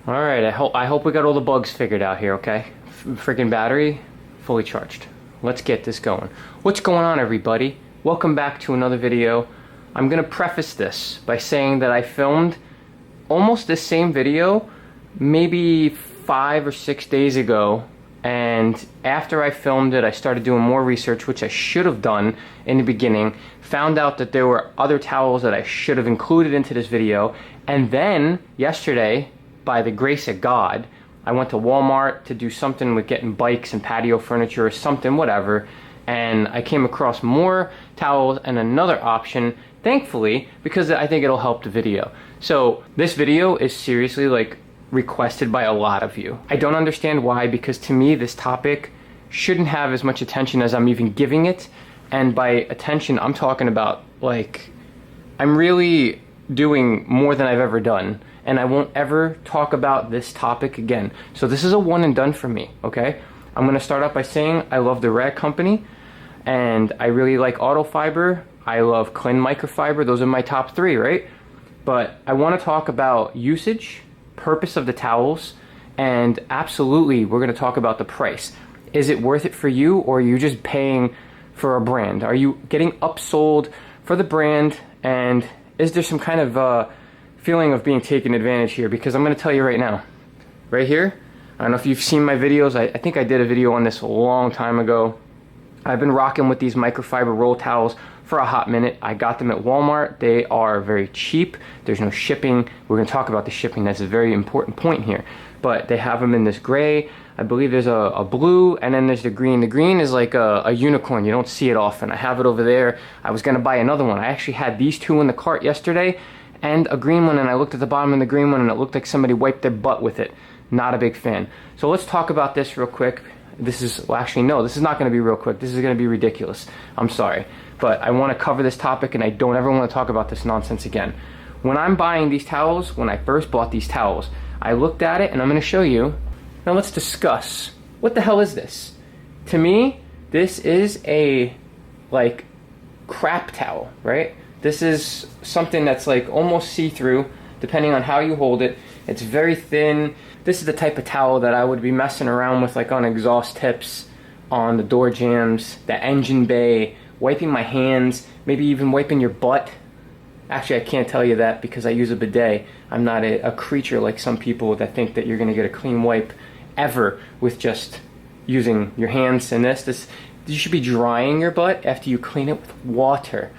Alright, I hope we got all the bugs figured out here, okay? Freaking battery, fully charged. Let's get this going. What's going on, everybody? Welcome back to another video. I'm gonna preface this by saying that I filmed almost this same video maybe 5 or 6 days ago, and after I filmed it I started doing more research, which I should have done in the beginning, found out that there were other towels that I should have included into this video, and then yesterday, by the grace of God, I went to Walmart to do something with getting bikes and patio furniture or something, whatever, and I came across more towels and another option, thankfully, because I think it'll help the video. So this video is seriously like requested by a lot of you. I don't understand why, because to me this topic shouldn't have as much attention as I'm even giving it, and by attention I'm talking about like I'm really doing more than I've ever done, and I won't ever talk about this topic again. So this is a one and done for me, okay? I'm gonna start off by saying I love the rag company, and I really like Autofiber. I love Conley Microfiber. Those are my top 3, right? But I want to talk about usage, purpose of the towels, and absolutely we're going to talk about the price. Is it worth it for you, or are you just paying for a brand? Are you getting upsold for the brand, and is there some kind of feeling of being taken advantage here? Because I'm going to tell you right now, right here, I don't know if you've seen my videos, I think I did a video on this a long time ago. I've been rocking with these microfiber roll towels for a hot minute. I got them at Walmart. They are very cheap. There's no shipping. We're going to talk about the shipping. That's a very important point here. But they have them in this gray. I believe there's a blue, and then there's the green. The green is like a unicorn. You don't see it often. I have it over there. I was going to buy another one. I actually had these 2 in the cart yesterday and a green one, and I looked at the bottom of the green one and it looked like somebody wiped their butt with it. Not a big fan. So let's talk about this real quick. This is, well, actually no, this is not going to be real quick. This is going to be ridiculous. I'm sorry. But I want to cover this topic, and I don't ever want to talk about this nonsense again. When I'm buying these towels, when I first bought these towels, I looked at it, and I'm going to show you. Now let's discuss. What the hell is this? To me, this is a, like, crap towel, right? This is something that's like almost see-through, depending on how you hold it. It's very thin. This is the type of towel that I would be messing around with, like on exhaust tips, on the door jambs, the engine bay, wiping my hands, maybe even wiping your butt. Actually, I can't tell you that because I use a bidet. I'm not a creature like some people that think that you're going to get a clean wipe ever with just using your hands and this. You should be drying your butt after you clean it with water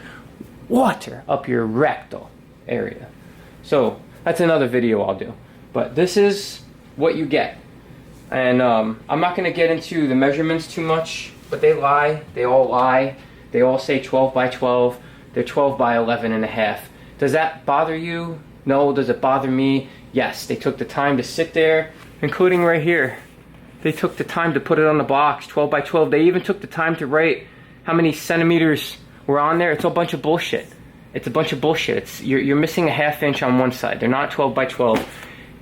up your rectal area. So that's another video I'll do. But this is what you get. And I'm not going to get into the measurements too much, but they lie. They all lie. They all say 12 by 12. They're 12 by 11 and a half. Does that bother you? No. Does it bother me? Yes. They took the time to sit there, including right here. They took the time to put it on the box, 12 by 12. They even took the time to write how many centimeters were on there. It's a bunch of bullshit. It's a bunch of bullshit. You're missing a ½ inch on one side. They're not 12 by 12.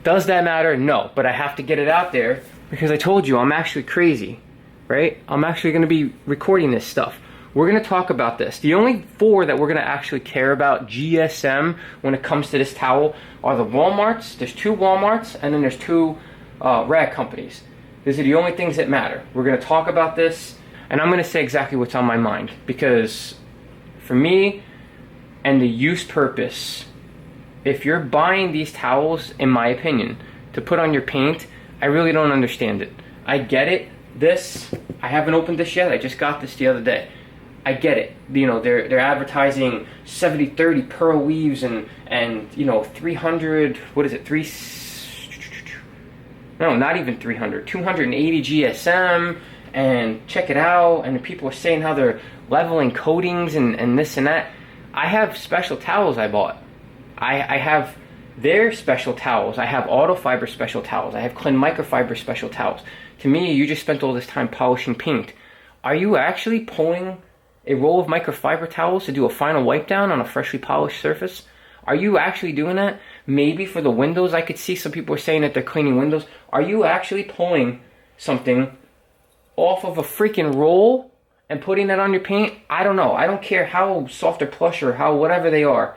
Does that matter? No. But I have to get it out there because I told you I'm actually crazy, right? I'm actually going to be recording this stuff. We're going to talk about this. The only 4 that we're going to actually care about GSM when it comes to this towel are the Walmarts. There's 2 Walmarts, and then there's 2 rag companies. These are the only things that matter. We're going to talk about this, and I'm going to say exactly what's on my mind, because for me and the use purpose, if you're buying these towels, in my opinion, to put on your paint, I really don't understand it. I get it. This, I haven't opened this yet. I just got this the other day. I get it. You know, they're advertising 70-30 pearl weaves and you know 300. What is it? No, not even 300. 280 GSM. And check it out. And people are saying how they're leveling coatings and this and that. I have special towels I bought. I have their special towels. I have Autofiber special towels. I have Conley Microfiber special towels. To me, you just spent all this time polishing paint. Are you actually pulling a roll of microfiber towels to do a final wipe down on a freshly polished surface? Are you actually doing that? Maybe for the windows, I could see some people are saying that they're cleaning windows. Are you actually pulling something off of a freaking roll and putting that on your paint, I don't know. I don't care how soft or plush or how whatever they are.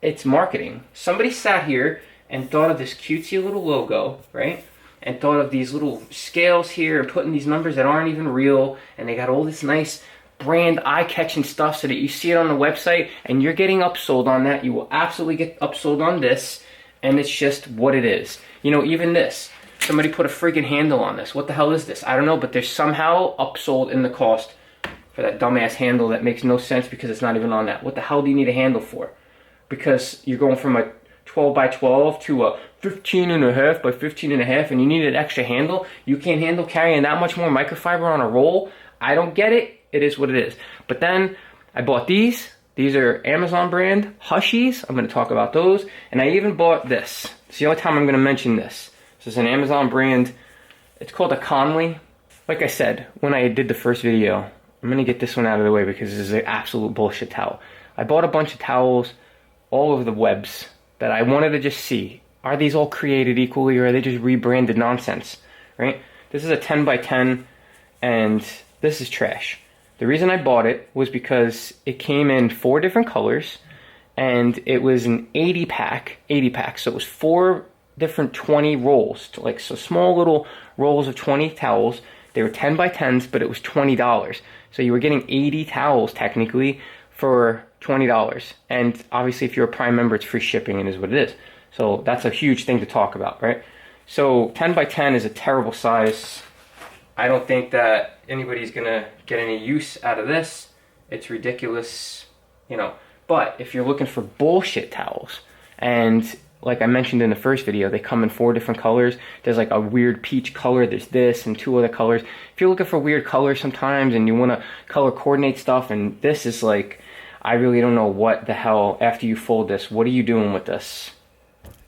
It's marketing. Somebody sat here and thought of this cutesy little logo, right? And thought of these little scales here and putting these numbers that aren't even real, and they got all this nice brand eye-catching stuff so that you see it on the website and you're getting upsold on that. You will absolutely get upsold on this, and it's just what it is. You know, even this. Somebody put a friggin' handle on this. What the hell is this? I don't know, but they're somehow upsold in the cost for that dumbass handle that makes no sense because it's not even on that. What the hell do you need a handle for? Because you're going from a 12 by 12 to a 15.5 by 15.5 and you need an extra handle. You can't handle carrying that much more microfiber on a roll. I don't get it. It is what it is. But then I bought these. These are Amazon brand Hushies. I'm going to talk about those. And I even bought this. It's the only time I'm going to mention this. This is an Amazon brand. It's called a Conley. Like I said, when I did the first video, I'm going to get this one out of the way because this is an absolute bullshit towel. I bought a bunch of towels all over the webs that I wanted to just see. Are these all created equally or are they just rebranded nonsense? Right? This is a 10 by 10 and this is trash. The reason I bought it was because it came in 4 different colors and it was an 80 pack. So it was 4 different 20 rolls, like so small little rolls of 20 towels. They were 10 by 10s, but it was $20. So you were getting 80 towels technically for $20. And obviously if you're a Prime member, it's free shipping and is what it is. So that's a huge thing to talk about, right? So 10 by 10 is a terrible size. I don't think that anybody's gonna get any use out of this. It's ridiculous, you know. But if you're looking for bullshit towels, and like I mentioned in the first video, they come in 4 different colors. There's like a weird peach color, there's this, and 2 other colors. If you're looking for weird colors sometimes and you want to color coordinate stuff, and this is like, I really don't know what the hell, after you fold this, what are you doing with this?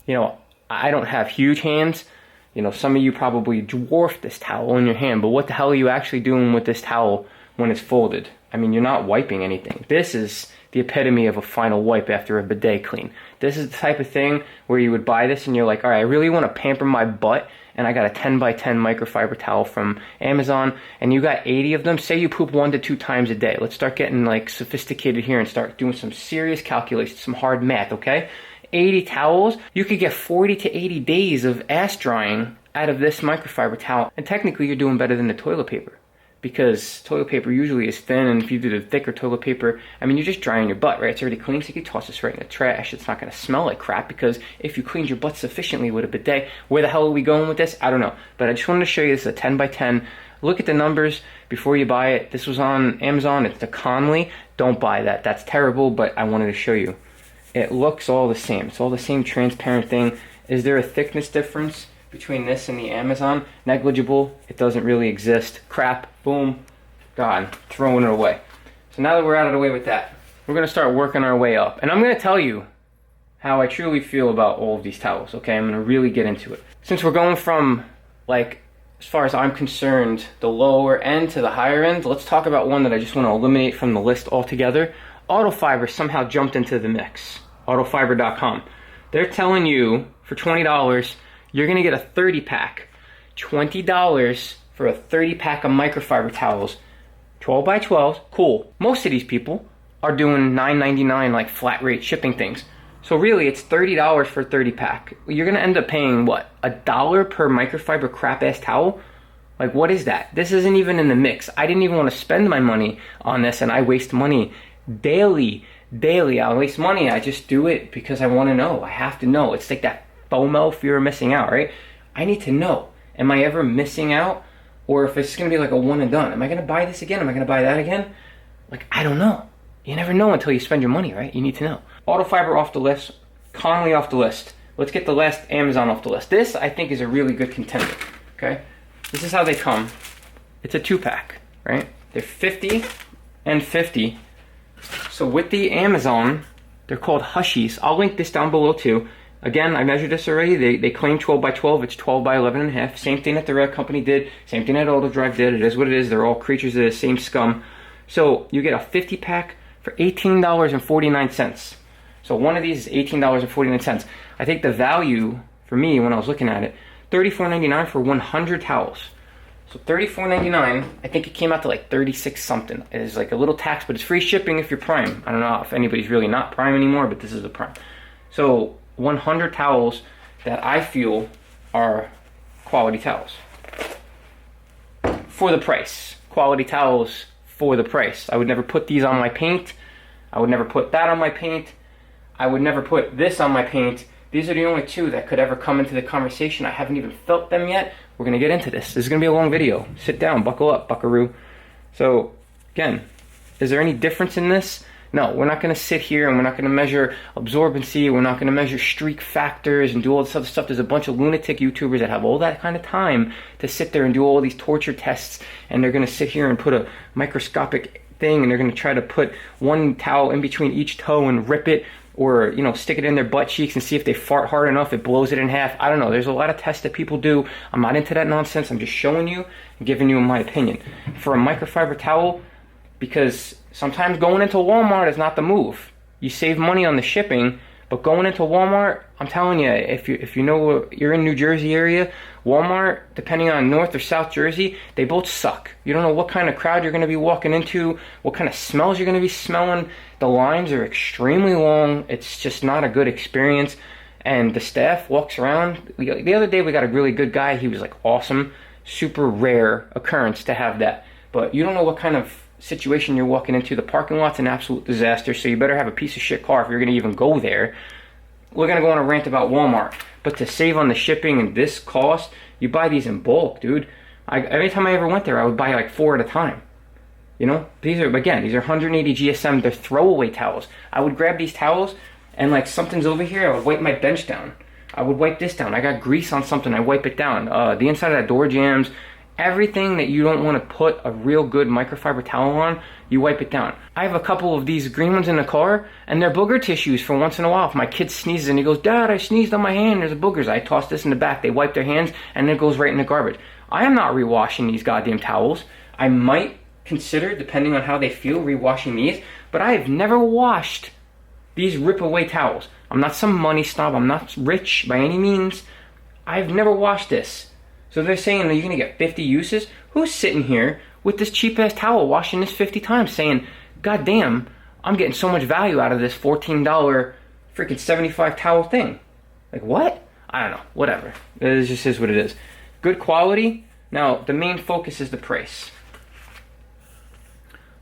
You know, I don't have huge hands. You know, some of you probably dwarf this towel in your hand, but what the hell are you actually doing with this towel when it's folded? I mean, you're not wiping anything. This is the epitome of a final wipe after a bidet clean. This is the type of thing where you would buy this and you're like, all right, I really want to pamper my butt, and I got a 10 by 10 microfiber towel from Amazon, and you got 80 of them. Say you poop 1 to 2 times a day. Let's start getting like sophisticated here and start doing some serious calculations, some hard math, okay? 80 towels, you could get 40 to 80 days of ass drying out of this microfiber towel. And technically you're doing better than the toilet paper, because toilet paper usually is thin, and if you do the thicker toilet paper, I mean, you're just drying your butt, right? It's already clean, so you can toss this right in the trash. It's not going to smell like crap, because if you cleaned your butt sufficiently with a bidet, where the hell are we going with this? I don't know. But I just wanted to show you this is a 10 by 10. Look at the numbers before you buy it. This was on Amazon. It's the Conley. Don't buy that. That's terrible, but I wanted to show you. It looks all the same. It's all the same transparent thing. Is there a thickness difference between this and the Amazon? Negligible. It doesn't really exist. Crap. Boom. Gone. Throwing it away. So now that we're out of the way with that, we're going to start working our way up. And I'm going to tell you how I truly feel about all of these towels, okay? I'm going to really get into it. Since we're going from, like, as far as I'm concerned, the lower end to the higher end, let's talk about one that I just want to eliminate from the list altogether. Autofiber somehow jumped into the mix. Autofiber.com. They're telling you for $20, you're going to get a 30 pack. $20 for a 30 pack of microfiber towels. 12 by 12, cool. Most of these people are doing $9.99 like flat rate shipping things. So really it's $30 for a 30 pack. You're going to end up paying what? $1 per microfiber crap ass towel? Like, what is that? This isn't even in the mix. I didn't even want to spend my money on this, and I waste money daily. I waste money. I just do it because I want to know. I have to know. It's like that FOMO, fear of missing out, right? I need to know. Am I ever missing out? Or if it's going to be like a one and done. Am I going to buy this again? Am I going to buy that again? Like, I don't know. You never know until you spend your money, right? You need to know. Autofiber off the list. Conley off the list. Let's get the last Amazon off the list. This, I think, is a really good contender, okay? This is how they come. It's a 2-pack, right? They're 50 and 50. So with the Amazon, they're called Hushies. I'll link this down below too. Again, I measured this already. They claim 12 by 12. It's 12 by 11 and a half. Same thing that the Red Company did. Same thing that Autodrive did. It is what it is. They're all creatures of the same scum. So you get a 50 pack for $18.49. So one of these is $18.49. I think the value for me when I was looking at it, $34.99 for 100 towels. So $34.99. I think it came out to like 36 something. It is like a little tax, but it's free shipping if you're Prime. I don't know if anybody's really not Prime anymore, but this is the Prime. So 100 towels that I feel are quality towels. For the price. Quality towels for the price. I would never put these on my paint. I would never put that on my paint. I would never put this on my paint. These are the only two that could ever come into the conversation. I haven't even felt them yet. We're gonna get into this. This is gonna be a long video. Sit down, buckle up, buckaroo. So, again, is there any difference in this? No, we're not gonna sit here and we're not gonna measure absorbency. We're not gonna measure streak factors and do all this other stuff. There's a bunch of lunatic YouTubers that have all that kind of time to sit there and do all these torture tests, and they're gonna sit here and put a microscopic thing, and they're gonna try to put one towel in between each toe and rip it, or, you know, stick it in their butt cheeks and see if they fart hard enough, it blows it in half. I don't know. There's a lot of tests that people do. I'm not into that nonsense. I'm just showing you and giving you my opinion. For a microfiber towel, because sometimes going into Walmart is not the move. You save money on the shipping, but going into Walmart, I'm telling you, if you know you're in New Jersey area, Walmart, depending on North or South Jersey, they both suck. You don't know what kind of crowd you're going to be walking into, what kind of smells you're going to be smelling. The lines are extremely long. It's just not a good experience. And the staff walks around. The other day we got a really good guy. He was like awesome. Super rare occurrence to have that. But you don't know what kind of situation you're walking into. The parking lot's an absolute disaster, so you better have a piece of shit car if you're going to even go there. We're going to go on a rant about Walmart, but to save on the shipping and this cost, you buy these in bulk, dude. Every time I ever went there, I would buy like 4 at a time. You know, these are 180 GSM. They're throwaway towels. I would grab these towels and like something's over here, I would wipe my bench down. I would wipe this down. I got grease on something, I wipe it down. The inside of that door jams. Everything that you don't want to put a real good microfiber towel on, you wipe it down. I have a couple of these green ones in the car, and they're booger tissues for once in a while. If my kid sneezes and he goes, "Dad, I sneezed on my hand, there's a boogers." I toss this in the back. They wipe their hands, and it goes right in the garbage. I am not rewashing these goddamn towels. I might consider, depending on how they feel, rewashing these, but I have never washed these rip-away towels. I'm not some money snob. I'm not rich by any means. I've never washed this. So they're saying that you're going to get 50 uses? Who's sitting here with this cheap-ass towel washing this 50 times saying, "God damn, I'm getting so much value out of this $14 freaking 75 towel thing"? Like, what? I don't know. Whatever. It just is what it is. Good quality. Now, the main focus is the price.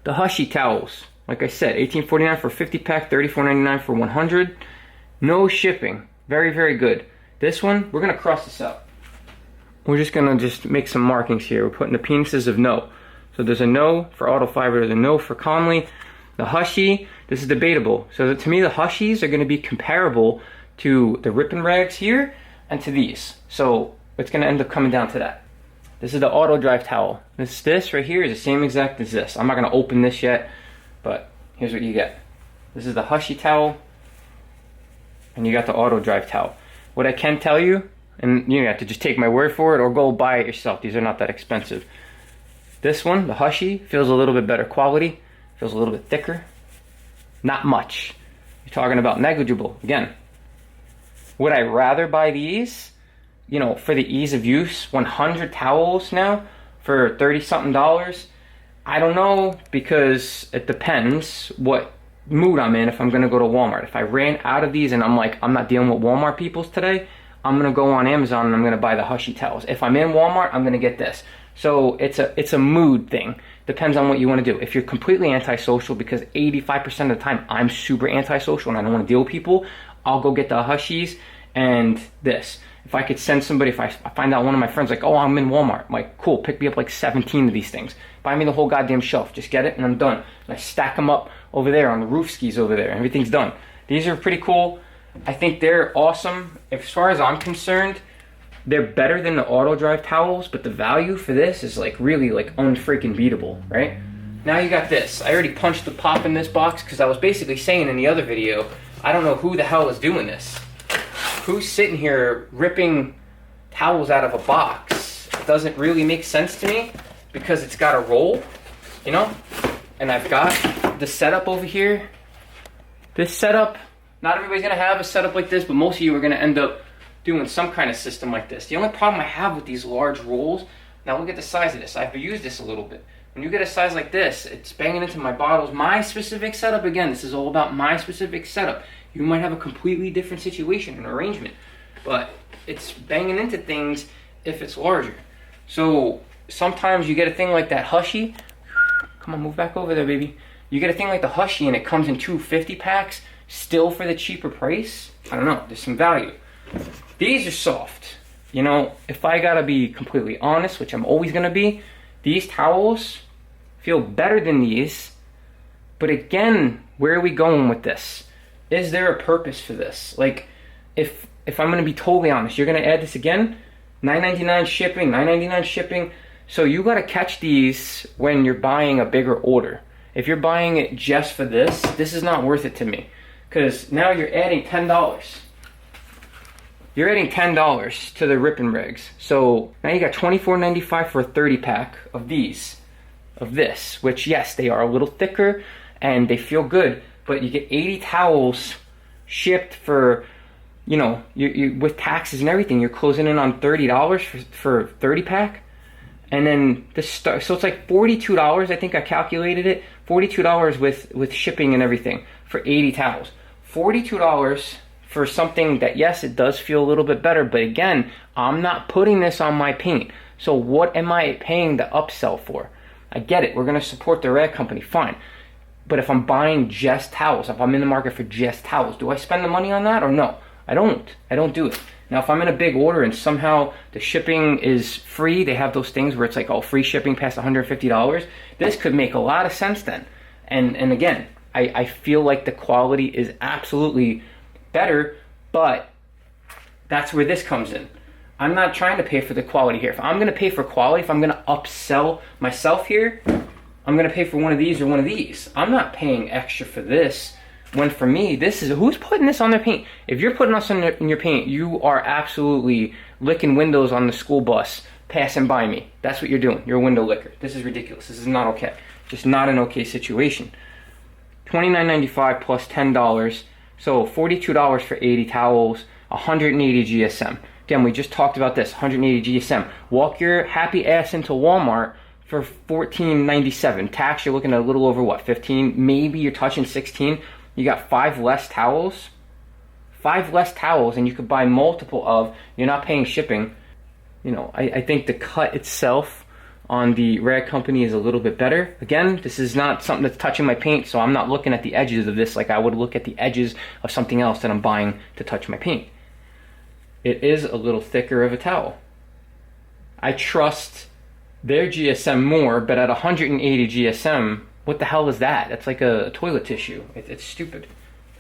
The Hushy towels. Like I said, $18.49 for a 50-pack, $34.99 for 100. No shipping. Very, very good. This one, we're going to cross this out. We're just going to make some markings here. We're putting the penises of no. So there's a no for Autofiber, there's a no for Conley. The Hushy, this is debatable. So to me, the Hushies are going to be comparable to the Rippin' Rags here and to these. So it's going to end up coming down to that. This is the auto drive towel. This right here is the same exact as this. I'm not going to open this yet, but here's what you get. This is the Hushy towel, and you got the auto drive towel. What I can tell you, and you have to just take my word for it or go buy it yourself. These are not that expensive. This one, the Hushy, feels a little bit better quality. Feels a little bit thicker. Not much. You're talking about negligible. Again, would I rather buy these, you know, for the ease of use? 100 towels now for $30-something. I don't know, because it depends what mood I'm in if I'm going to go to Walmart. If I ran out of these and I'm like, I'm not dealing with Walmart peoples today, I'm going to go on Amazon and I'm going to buy the Hushy towels. If I'm in Walmart, I'm going to get this. So it's a mood thing. Depends on what you want to do. If you're completely antisocial, because 85% of the time I'm super antisocial and I don't want to deal with people, I'll go get the Hushies and this. If I could send somebody, if I find out one of my friends like, "Oh, I'm in Walmart," I'm like, "Cool, pick me up like 17 of these things. Buy me the whole goddamn shelf. Just get it and I'm done." And I stack them up over there on the roof skis over there. Everything's done. These are pretty cool. I think they're awesome. As far as I'm concerned, they're better than the auto drive towels, but the value for this is like really like unfreaking beatable, right? Now you got this. I already punched the pop in this box because I was basically saying in the other video, I don't know who the hell is doing this. Who's sitting here ripping towels out of a box? It doesn't really make sense to me because it's got a roll, you know? And I've got the setup over here. This setup, not everybody's gonna have a setup like this, but most of you are gonna end up doing some kind of system like this. The only problem I have with these large rolls, Now look at the size of this. I've used this a little bit. When you get a size like this, it's banging into my bottles. My specific setup, again, this is all about my specific setup. You might have a completely different situation and arrangement, but it's banging into things if it's larger. So sometimes you get a thing like that Hushy. Come on, move back over there, baby. You get a thing like the Hushy and it comes in 250 packs, still for the cheaper price. I don't know, there's some value. These are soft. You know, if I gotta be completely honest, which I'm always gonna be, these towels feel better than these. But again, where are we going with this? Is there a purpose for this? Like, if I'm gonna be totally honest, you're gonna add this again, $9.99 shipping, $9.99 shipping. So you gotta catch these when you're buying a bigger order. If you're buying it just for this is not worth it to me. Because now you're adding $10. You're adding $10 to the Rip and Rigs. So now you got $24.95 for a 30 pack of these, of this, which yes, they are a little thicker and they feel good, but you get 80 towels shipped for, you know, you with taxes and everything, you're closing in on $30 for 30 pack. And then this so it's like $42, I think I calculated it, $42 with shipping and everything for 80 towels. $42 for something that, yes, it does feel a little bit better, but again, I'm not putting this on my paint. So what am I paying the upsell for? I get it, we're gonna support the rag company, fine. But if I'm buying just towels, if I'm in the market for just towels, do I spend the money on that or no? I don't do it. Now, if I'm in a big order and somehow the shipping is free, they have those things where it's like, oh, free shipping past $150, this could make a lot of sense then. And again, I feel like the quality is absolutely better, but that's where this comes in. I'm not trying to pay for the quality here. If I'm gonna pay for quality, if I'm gonna upsell myself here, I'm gonna pay for one of these or one of these. I'm not paying extra for this. When for me, this is, who's putting this on their paint? If you're putting this in your paint, you are absolutely licking windows on the school bus passing by me. That's what you're doing. You're a window licker. This is ridiculous. This is not okay. Just not an okay situation. $29.95 plus $10. So $42 for 80 towels, 180 GSM. Again, we just talked about this, 180 GSM. Walk your happy ass into Walmart for $14.97. Tax, you're looking at a little over what, 15? Maybe you're touching 16. You got 5 less towels. 5 less towels, and you could buy multiple of. You're not paying shipping. You know, I think the cut itself on the rag company is a little bit better. Again, this is not something that's touching my paint, so I'm not looking at the edges of this like I would look at the edges of something else that I'm buying to touch my paint. It is a little thicker of a towel. I trust their GSM more, but at 180 GSM, what the hell is that? That's like a toilet tissue. It's stupid.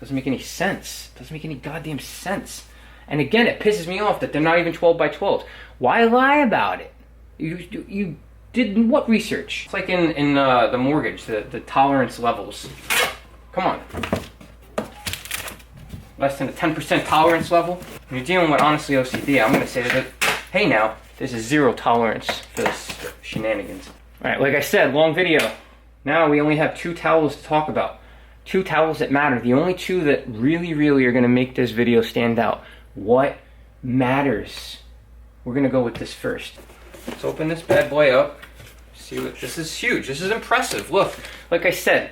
Doesn't make any sense. Doesn't make any goddamn sense. And again, it pisses me off that they're not even 12 by 12s. Why lie about it? You did what research? It's like in the mortgage, the tolerance levels. Come on. Less than a 10% tolerance level. When you're dealing with honestly OCD, I'm going to say that, hey now, there's a 0 tolerance for this shenanigans. Alright, like I said, long video. Now we only have 2 towels to talk about. 2 towels that matter. The only 2 that really, really are going to make this video stand out. What matters? We're going to go with this first. Let's open this bad boy up. See what, this is huge. This is impressive. Look, like I said,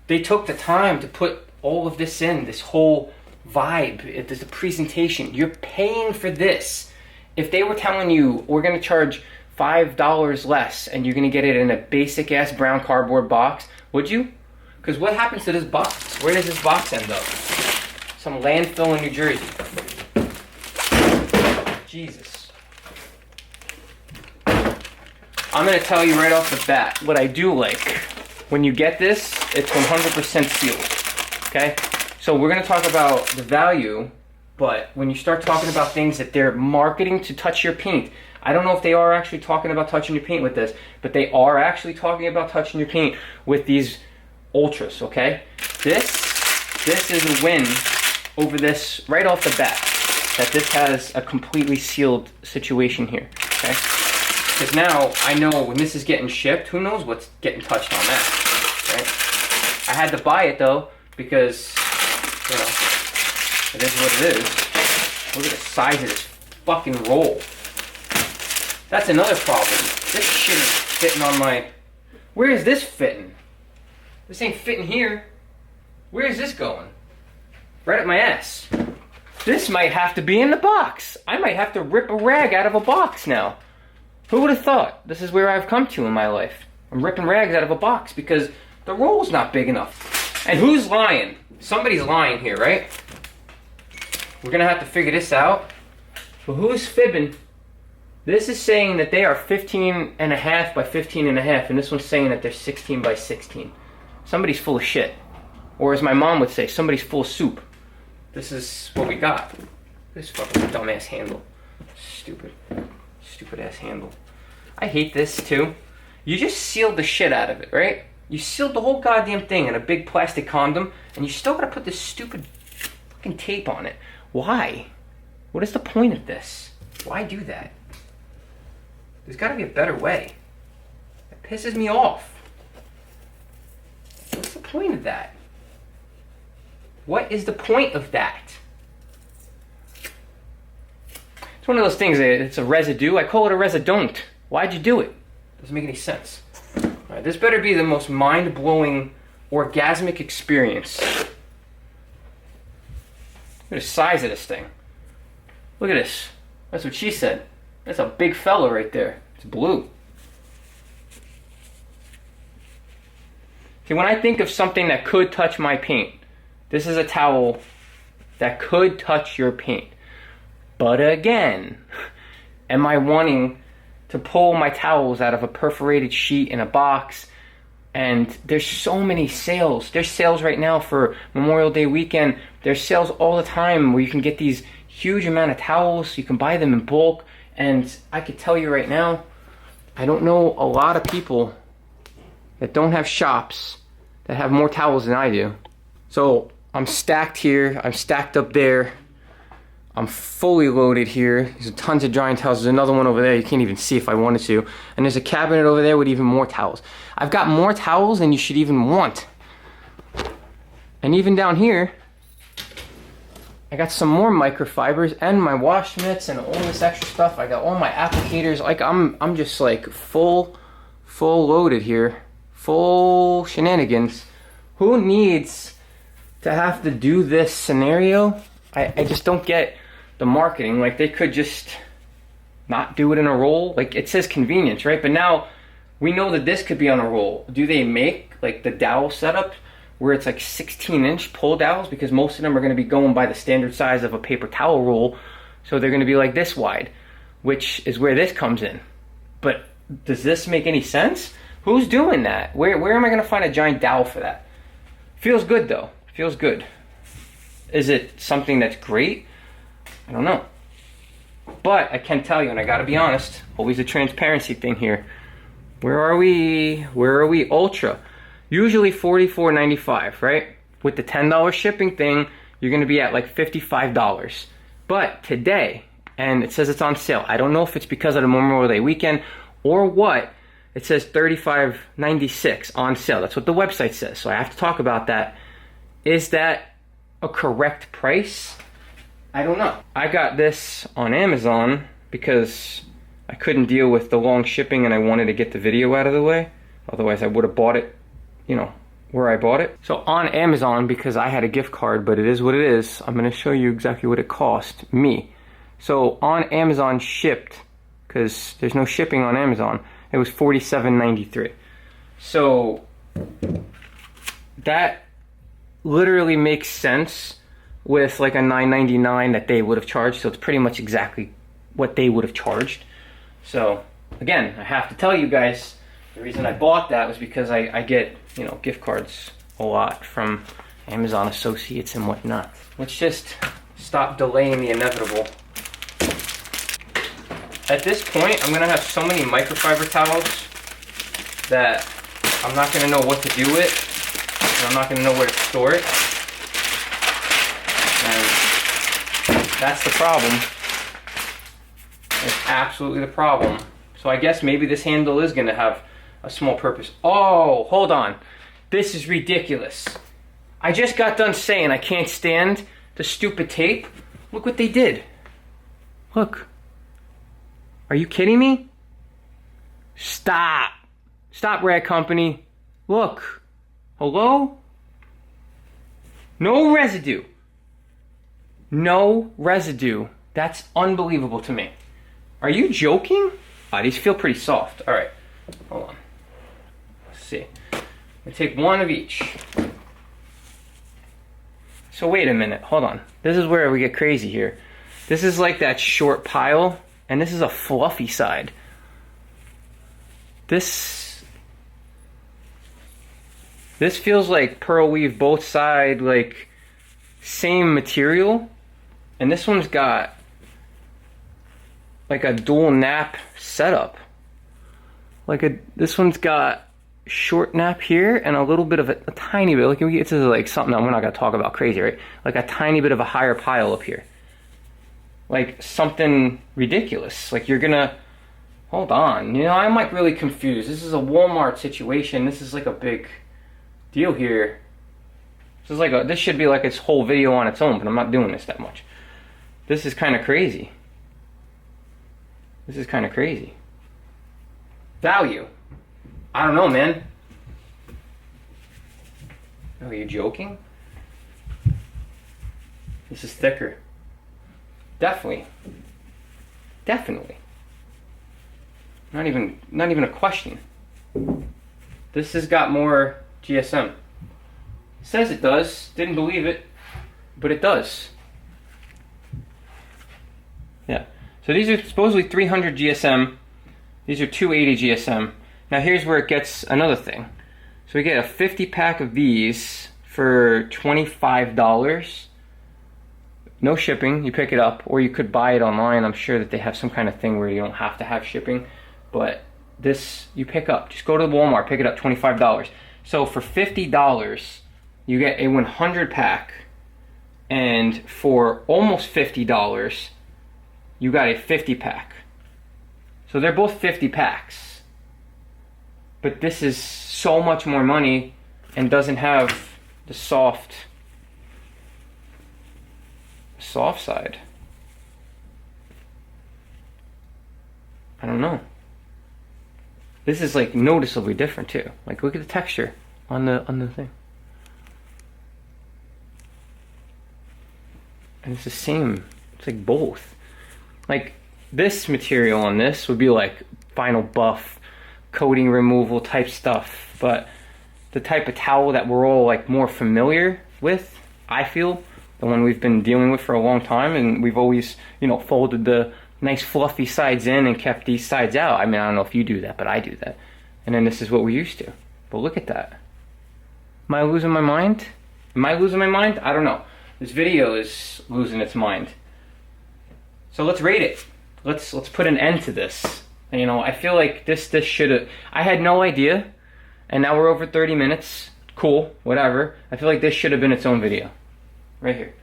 they took the time to put all of this in, this whole vibe, the presentation. You're paying for this. If they were telling you, we're going to charge $5 less and you're going to get it in a basic ass brown cardboard box, would you? Because what happens to this box? Where does this box end up? Some landfill in New Jersey. Jesus. I'm going to tell you right off the bat what I do like. When you get this, it's 100% sealed. Okay? So we're going to talk about the value, but when you start talking about things that they're marketing to touch your paint, I don't know if they are actually talking about touching your paint with this, but they are actually talking about touching your paint with these ultras, okay? This is a win over this right off the bat, that this has a completely sealed situation here, okay? Because now I know when this is getting shipped, who knows what's getting touched on that, right? I had to buy it though, because, you know, it is what it is. Look at the size of this fucking roll. That's another problem. This shit is fitting on my... Where is this fitting? This ain't fitting here. Where is this going? Right up my ass. This might have to be in the box. I might have to rip a rag out of a box now. Who would have thought? This is where I've come to in my life. I'm ripping rags out of a box because the roll's not big enough. And who's lying? Somebody's lying here, right? We're gonna have to figure this out. But who's fibbing? This is saying that they are 15 and a half by 15 and a half, and this one's saying that they're 16 by 16. Somebody's full of shit. Or as my mom would say, somebody's full of soup. This is what we got. This fucking dumbass handle. Stupid ass handle. I hate this too. You just sealed the shit out of it, right? You sealed the whole goddamn thing in a big plastic condom, and you still gotta put this stupid fucking tape on it. Why? What is the point of this? Why do that? There's gotta be a better way. It pisses me off. What's the point of that? What is the point of that? It's one of those things, it's a residue. I call it a residont. Why'd you do it? Doesn't make any sense. All right, this better be the most mind-blowing, orgasmic experience. Look at the size of this thing. Look at this. That's what she said. That's a big fella right there. It's blue. See, when I think of something that could touch my paint, this is a towel that could touch your paint. But again, am I wanting to pull my towels out of a perforated sheet in a box? And there's so many sales. There's sales right now for Memorial Day weekend. There's sales all the time where you can get these huge amount of towels. You can buy them in bulk. And I could tell you right now, I don't know a lot of people that don't have shops that have more towels than I do. So I'm stacked here, I'm stacked up there, I'm fully loaded here. There's tons of drying towels. There's another one over there you can't even see if I wanted to. And there's a cabinet over there with even more towels. I've got more towels than you should even want. And even down here, I got some more microfibers and my wash mitts and all this extra stuff. I got all my applicators. Like I'm just like full loaded here. Full shenanigans. Who needs to have to do this scenario? I just don't get the marketing. Like they could just not do it in a roll. Like it says convenience, right? But now we know that this could be on a roll. Do they make like the dowel setup where it's like 16-inch pull dowels? Because most of them are going to be going by the standard size of a paper towel roll. So they're going to be like this wide, which is where this comes in. But does this make any sense? Who's doing that? Where am I going to find a giant dowel for that? Feels good though. Feels good. Is it something that's great? I don't know. But I can tell you, and I gotta be honest, always a transparency thing here. Where are we? Where are we? Ultra. Usually $44.95, right? With the $10 shipping thing, you're gonna be at like $55. But today, and it says it's on sale. I don't know if it's because of the Memorial Day weekend or what. It says $35.96 on sale. That's what the website says. So I have to talk about that. Is that a correct price? I don't know. I got this on Amazon because I couldn't deal with the long shipping and I wanted to get the video out of the way. Otherwise I would have bought it, you know, where I bought it. So on Amazon, because I had a gift card, but it is what it is, I'm going to show you exactly what it cost me. So on Amazon shipped, because there's no shipping on Amazon, it was $47.93. So that literally makes sense with like a $9.99 that they would have charged. So it's pretty much exactly what they would have charged. So again, I have to tell you guys, the reason I bought that was because I get, you know, gift cards a lot from Amazon associates and whatnot. Let's just stop delaying the inevitable. At this point, I'm gonna have so many microfiber towels that I'm not gonna know what to do with, and I'm not gonna know where to store it. And that's the problem. It's absolutely the problem. So I guess maybe this handle is gonna have a small purpose. Oh, hold on. This is ridiculous. I just got done saying I can't stand the stupid tape. Look what they did. Look. Are you kidding me? Stop. Stop, Rag Company. Look. Hello? No residue. No residue. That's unbelievable to me. Are you joking? These feel pretty soft. All right. Hold on. Let's see. I take one of each. So wait a minute. Hold on. This is where we get crazy here. This is like that short pile, and this is a fluffy side. This feels like pearl weave both side, like same material, and this one's got like a dual nap setup. This one's got short nap here and a little bit of a tiny bit. Like we get to like something that we're not gonna talk about crazy, right? Like a tiny bit of a higher pile up here. Like something ridiculous. Like you're gonna hold on. You know, I'm like really confused. This is a Walmart situation. This is like a big deal here. This should be like its whole video on its own, but I'm not doing this that much. This is kind of crazy. This is kind of crazy. Value. I don't know, man. Are you joking? This is thicker. Definitely. Definitely. Not even a question. This has got more GSM. It says it does. Didn't believe it, but it does. Yeah. So these are supposedly 300 GSM. These are 280 GSM. Now here's where it gets another thing. So we get a 50 pack of these for $25. No shipping, you pick it up, or you could buy it online. I'm sure that they have some kind of thing where you don't have to have shipping, but this you pick up. Just go to Walmart, pick it up, $25. So for $50, you get a 100 pack, and for almost $50, you got a 50 pack. So they're both 50 packs. But this is so much more money and doesn't have the soft side. I don't know. This is like noticeably different too. Like look at the texture on the thing. And it's the same. It's like both. Like this material on this would be like final buff, coating removal type stuff, but the type of towel that we're all like more familiar with, I feel, the one we've been dealing with for a long time, and we've always, you know, folded the nice fluffy sides in and kept these sides out. I mean, I don't know if you do that, but I do that. And then this is what we're used to. But look at that. Am I losing my mind? Am I losing my mind? I don't know. This video is losing its mind. So let's rate it. Let's put an end to this. And, you know, I feel like this should have... I had no idea, and now we're over 30 minutes. Cool, whatever. I feel like this should have been its own video. Right here.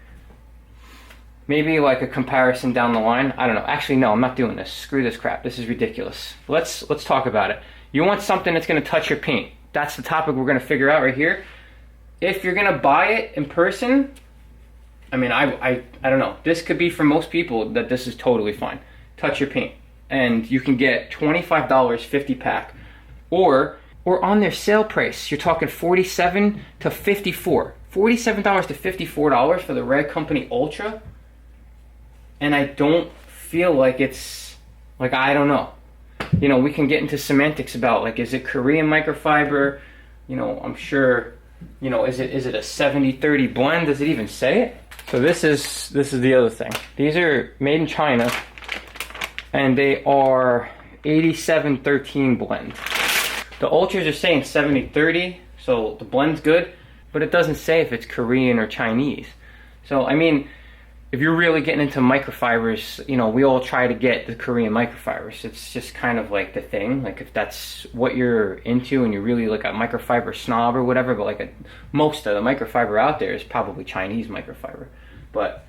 Maybe like a comparison down the line. I don't know. Actually, no, I'm not doing this. Screw this crap. This is ridiculous. Let's talk about it. You want something that's going to touch your paint. That's the topic we're going to figure out right here. If you're going to buy it in person, I mean, I don't know. This could be for most people that this is totally fine. Touch your paint. And you can get $25, 50 pack. Or on their sale price, you're talking $47 to $54. $47 to $54 for the Rag Company Ultra. And I don't feel like it's, like, I don't know. You know, we can get into semantics about, like, is it Korean microfiber? You know, I'm sure, you know, is it a 70-30 blend? Does it even say it? So this is the other thing. These are made in China, and they are 87-13 blend. The Ultras are saying 70-30, so the blend's good, but it doesn't say if it's Korean or Chinese. So, I mean, if you're really getting into microfibers, you know, we all try to get the Korean microfibers. It's just kind of like the thing. Like if that's what you're into and you're really like a microfiber snob or whatever, but like most of the microfiber out there is probably Chinese microfiber. But,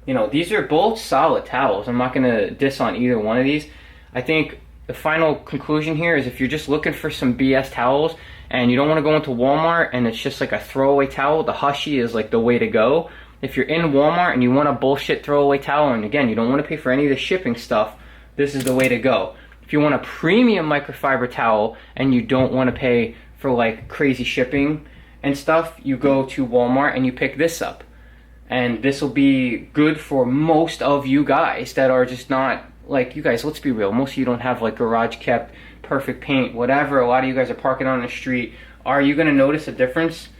you know, these are both solid towels. I'm not going to diss on either one of these. I think the final conclusion here is if you're just looking for some BS towels and you don't want to go into Walmart and it's just like a throwaway towel, the Hushy is like the way to go. If you're in Walmart and you want a bullshit throwaway towel, and again, you don't want to pay for any of the shipping stuff, this is the way to go. If you want a premium microfiber towel and you don't want to pay for like crazy shipping and stuff, you go to Walmart and you pick this up. And this will be good for most of you guys that are just not, like, you guys, let's be real, most of you don't have like garage kept, perfect paint, whatever. A lot of you guys are parking on the street. Are you gonna notice a difference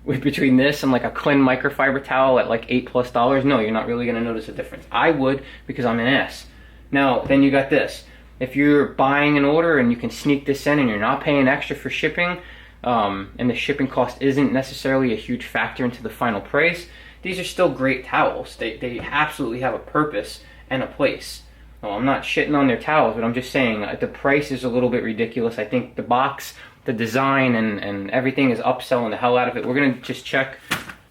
between this and like a Clean microfiber towel at like $8+? No, you're not really gonna notice a difference. I would, because I'm an ass. Now, then you got this. If you're buying an order and you can sneak this in and you're not paying extra for shipping, and the shipping cost isn't necessarily a huge factor into the final price, these are still great towels. They absolutely have a purpose and a place. Well, I'm not shitting on their towels, but I'm just saying the price is a little bit ridiculous. I think the box, the design, and everything is upselling the hell out of it. We're gonna just check.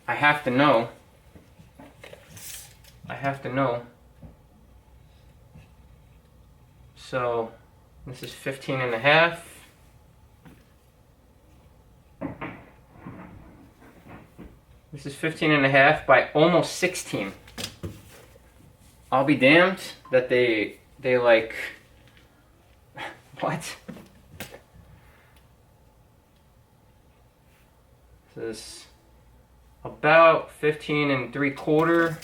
I have to know. So this is 15.5. This is 15.5 by almost 16. I'll be damned that they like, what? This is about 15.75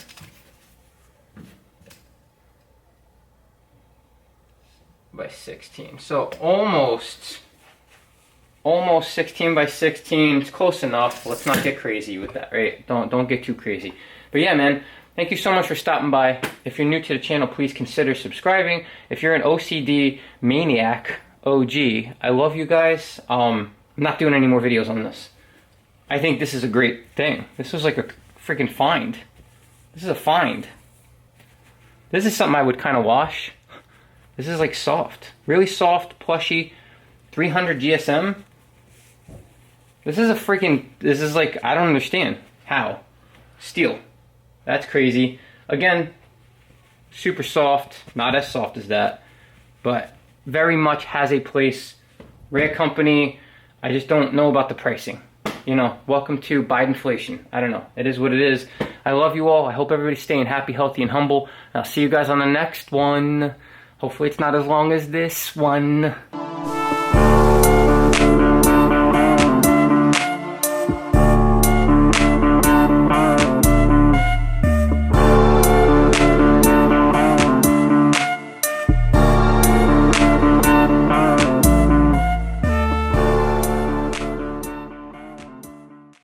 by 16. So almost 16 by 16. It's close enough. Let's not get crazy with that, right? Don't get too crazy. But yeah, man, thank you so much for stopping by. If you're new to the channel, please consider subscribing. If you're an OCD maniac, OG, I love you guys. I'm not doing any more videos on this. I think this is a great thing. This was like a freaking find. This is a find. This is something I would kind of wash. This is like soft. Really soft, plushy, 300 GSM. This is like, I don't understand. How? Steel. That's crazy. Again, super soft. Not as soft as that. But very much has a place. Rare company. I just don't know about the pricing. You know, welcome to Bidenflation. I don't know. It is what it is. I love you all. I hope everybody's staying happy, healthy, and humble. I'll see you guys on the next one. Hopefully it's not as long as this one.